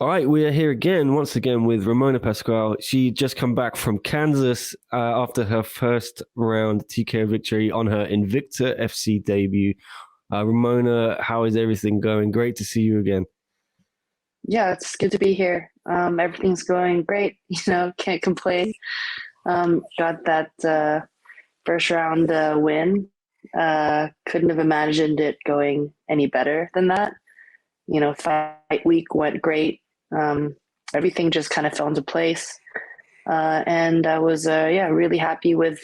All right, we are here once again, with Ramona Pascual. She just come back from Kansas after her first round TKO victory on her Invicta FC debut. Ramona, how is everything going? Great to see you again. Yeah, it's good to be here. Everything's going great. Can't complain. Got that first round win. Couldn't have imagined it going any better than that. Fight week went great. Everything just kind of fell into place. And I was, really happy with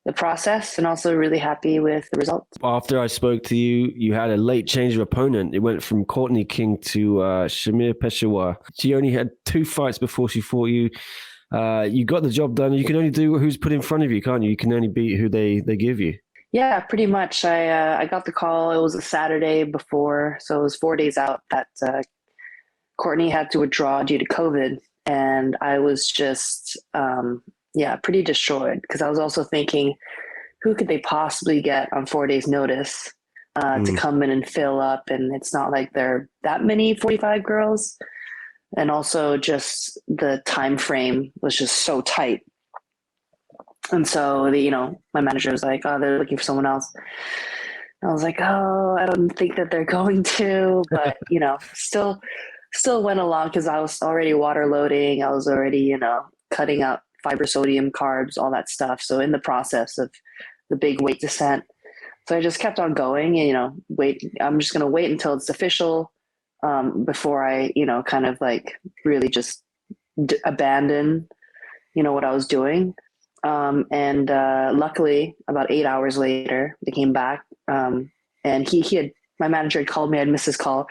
the process and also really happy with the results. After I spoke to you, you had a late change of opponent. It went from Courtney King to Shamir Peshawar. She only had 2 fights before she fought you. You got the job done. You can only do who's put in front of you, can't you? You can only beat who they give you. Yeah, pretty much. I got the call. It was a Saturday before, so it was 4 days out that Courtney had to withdraw due to COVID. And I was just, pretty destroyed, because I was also thinking, who could they possibly get on 4 days notice to come in and fill up? And it's not like there are that many 45 girls. And also just the time frame was just so tight. And so, my manager was like, oh, they're looking for someone else. And I was like, oh, I don't think that they're going to, but, still went along, because I was already water loading. I was already, cutting out fiber, sodium, carbs, all that stuff. So in the process of the big weight descent. So I just kept on going and, I'm just going to wait until it's official before I, kind of like really just abandon, what I was doing. And luckily about 8 hours later, they came back and my manager had called me. I'd missed his call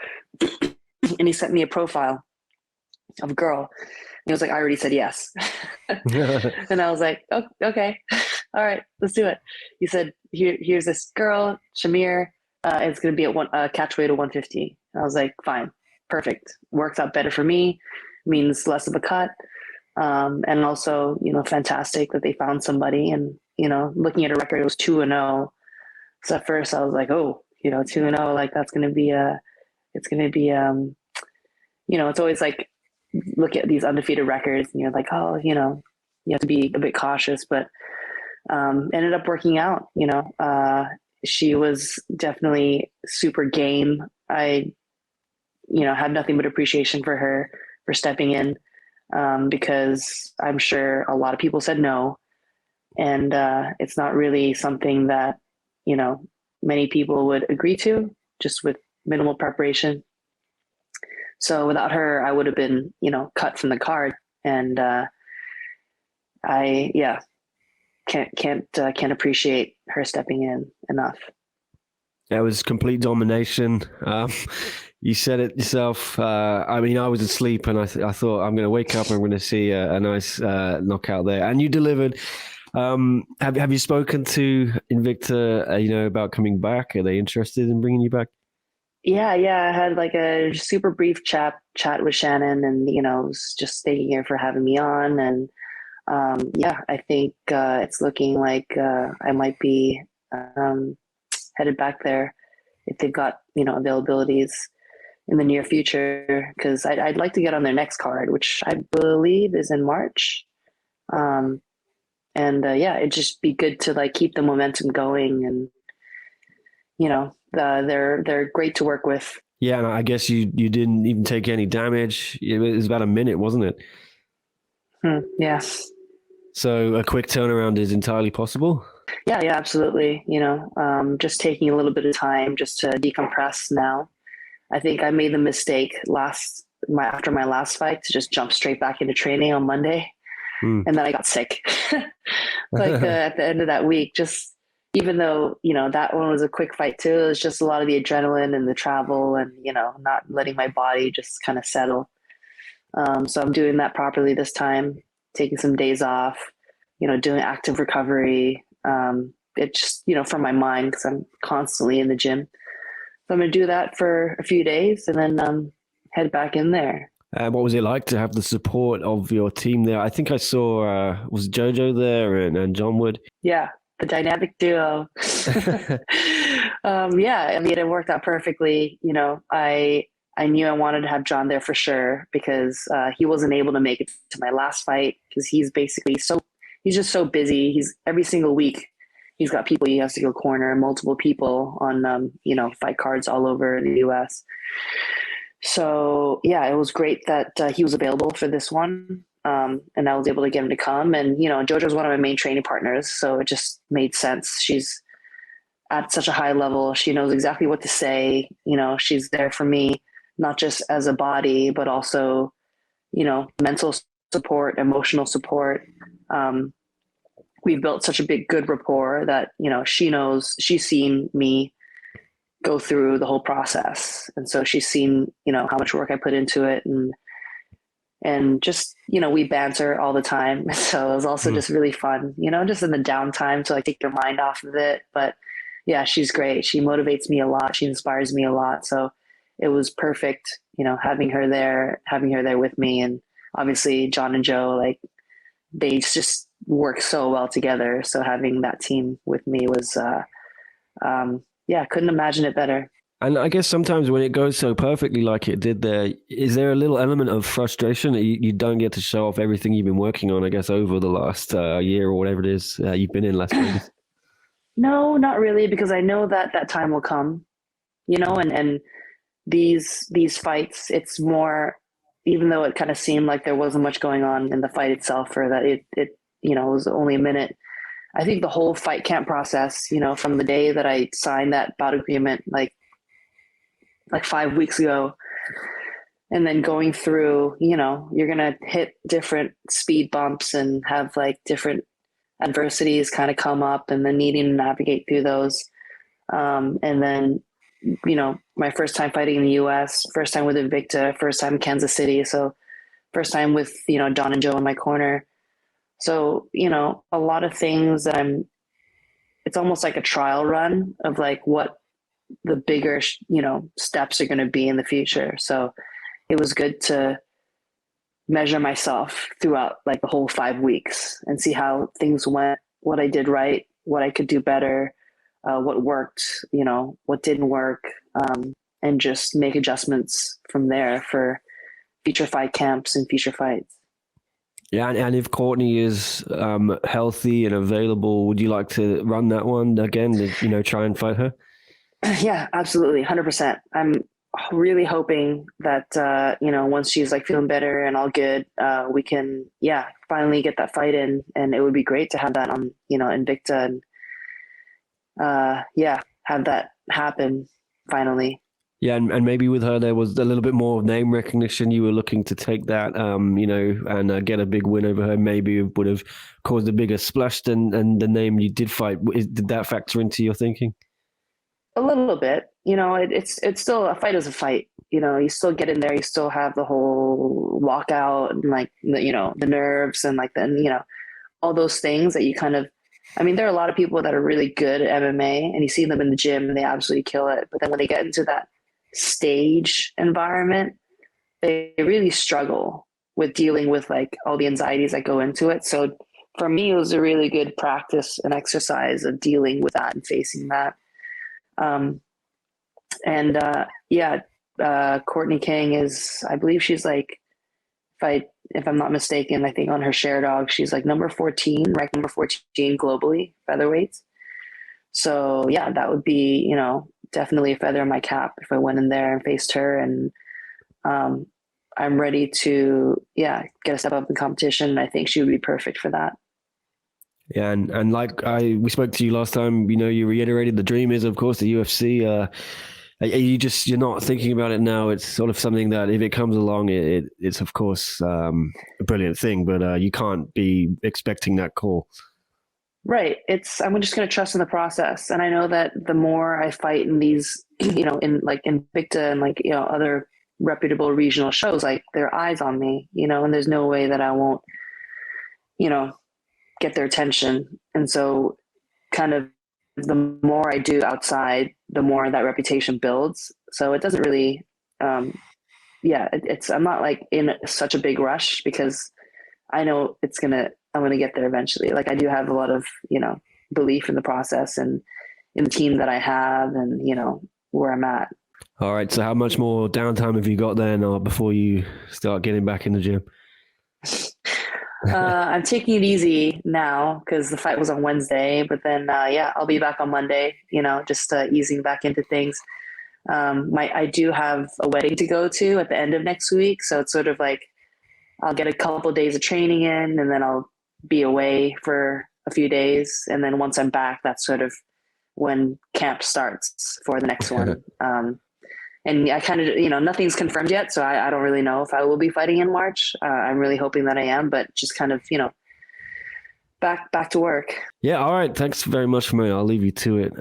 and he sent me a profile of a girl. And he was like, I already said yes. And I was like, oh, okay. All right, let's do it. He said, here's this girl, Shamir. It's going to be at catch weight of 150. I was like, fine, perfect. Works out better for me, means less of a cut. And also, fantastic that they found somebody. And, looking at a record, it was 2-0. So at first I was like, oh, 2-0, like that's going to be it's always like, look at these undefeated records and you're like, oh, you have to be a bit cautious, but ended up working out. She was definitely super game. I had nothing but appreciation for her for stepping in, because I'm sure a lot of people said no, and it's not really something that many people would agree to, just with minimal preparation. So without her, I would have been, cut from the card. And I can't appreciate her stepping in enough. It was complete domination. You said it yourself. I was asleep and I thought, I'm going to wake up and I'm going to see a nice knockout there. And you delivered. Have you spoken to Invicta, about coming back? Are they interested in bringing you back? Yeah. I had like a super brief chat with Shannon, and was just thanking her for having me on. And I think it's looking like I might be headed back there if they've got availabilities in the near future, because I'd like to get on their next card, which I believe is in March. It'd just be good to like keep the momentum going, and they're great to work with. Yeah, and I guess you didn't even take any damage. It was about a minute, wasn't it? Yeah. So a quick turnaround is entirely possible? Yeah, absolutely. Just taking a little bit of time just to decompress now. I think I made the mistake after my last fight to just jump straight back into training on Monday. And then I got sick. At the end of that week, just even though, that one was a quick fight too, it was just a lot of the adrenaline and the travel and, not letting my body just kind of settle. So I'm doing that properly this time, taking some days off, doing active recovery. It's just, for my mind, because I'm constantly in the gym. So I'm going to do that for a few days and then head back in there. What was it like to have the support of your team there? I think I saw, was Jojo there and John Wood? Yeah, the dynamic duo. It worked out perfectly. I I knew I wanted to have John there for sure because he wasn't able to make it to my last fight because he's just so busy. He's every single week he's got people he has to go corner, multiple people on fight cards all over the U.S. So yeah, it was great that he was available for this one. And I was able to get him to come. And, JoJo's one of my main training partners, so it just made sense. She's at such a high level. She knows exactly what to say. She's there for me, not just as a body, but also, mental support, emotional support. We've built such a big, good rapport that, she's seen me go through the whole process. And so she's seen, how much work I put into it, and just, we banter all the time. So it was also just really fun, just in the downtime to take your mind off of it. But yeah, she's great. She motivates me a lot. She inspires me a lot. So it was perfect, having her there with me. And obviously John and Joe, they just work so well together. So having that team with me was, couldn't imagine it better. And I guess sometimes when it goes so perfectly like it did there, is there a little element of frustration that you don't get to show off everything you've been working on, I guess, over the last year or whatever it is you've been in Las Vegas? No, not really, because I know that that time will come, and these fights, it's more, even though it kind of seemed like there wasn't much going on in the fight itself, or that it was only a minute. I think the whole fight camp process, from the day that I signed that bout agreement, like 5 weeks ago, and then going through, you're going to hit different speed bumps and have different adversities kind of come up, and then needing to navigate through those. And then, my first time fighting in the US, first time with Invicta, first time in Kansas City. So first time with, John and Joe in my corner. So, a lot of things that it's almost like a trial run of what the bigger, steps are going to be in the future. So it was good to measure myself throughout the whole 5 weeks and see how things went, what I did right, what I could do better, what worked, what didn't work, and just make adjustments from there for future fight camps and future fights. Yeah, and if Courtney is healthy and available, would you like to run that one again, try and fight her? Yeah, absolutely. 100%. I'm really hoping that, once she's like feeling better and all good, we can, finally get that fight in, and it would be great to have that on, Invicta, and, have that happen finally. Yeah, and maybe with her there was a little bit more name recognition. You were looking to take that, and get a big win over her. Maybe it would have caused a bigger splash than the name you did fight. Did that factor into your thinking? A little bit, it's still a fight is a fight. You still get in there, you still have the whole walkout and the nerves and all those things that you kind of, there are a lot of people that are really good at MMA and you see them in the gym and they absolutely kill it. But then when they get into that stage environment, they really struggle with dealing with all the anxieties that go into it. So for me, it was a really good practice and exercise of dealing with that and facing that. Courtney King is, I believe she's if I'm not mistaken, I think on her share dog, she's number 14, ranked number 14 globally, featherweights. So yeah, that would be, definitely a feather in my cap if I went in there and faced her. And, I'm ready to, get a step up in competition. I think she would be perfect for that. Yeah, and we spoke to you last time, you reiterated the dream is, of course, the UFC. You're not thinking about it now. It's sort of something that if it comes along, it's of course a brilliant thing, but you can't be expecting that call. Right. I'm just going to trust in the process. And I know that the more I fight in these, in Invicta and other reputable regional shows, there are eyes on me, and there's no way that I won't, get their attention. And so kind of the more I do outside, the more that reputation builds. So it doesn't really, I'm not in such a big rush because I know I'm going to get there eventually. I do have a lot of, belief in the process and in the team that I have and, where I'm at. All right. So how much more downtime have you got then, or before you start getting back in the gym? I'm taking it easy now because the fight was on Wednesday, but then yeah, I'll be back on Monday. Just easing back into things. I do have a wedding to go to at the end of next week, so it's sort of like I'll get a couple days of training in, and then I'll be away for a few days, and then once I'm back, that's sort of when camp starts for the next one. And I kind of, nothing's confirmed yet, so I don't really know if I will be fighting in March. I'm really hoping that I am, but just kind of, back to work. Yeah. All right. Thanks very much for me. I'll leave you to it.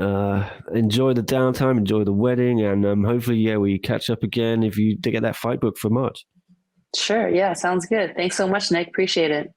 Enjoy the downtime, enjoy the wedding, and hopefully, yeah, we catch up again if you get that fight book for March. Sure. Yeah. Sounds good. Thanks so much, Nick. Appreciate it.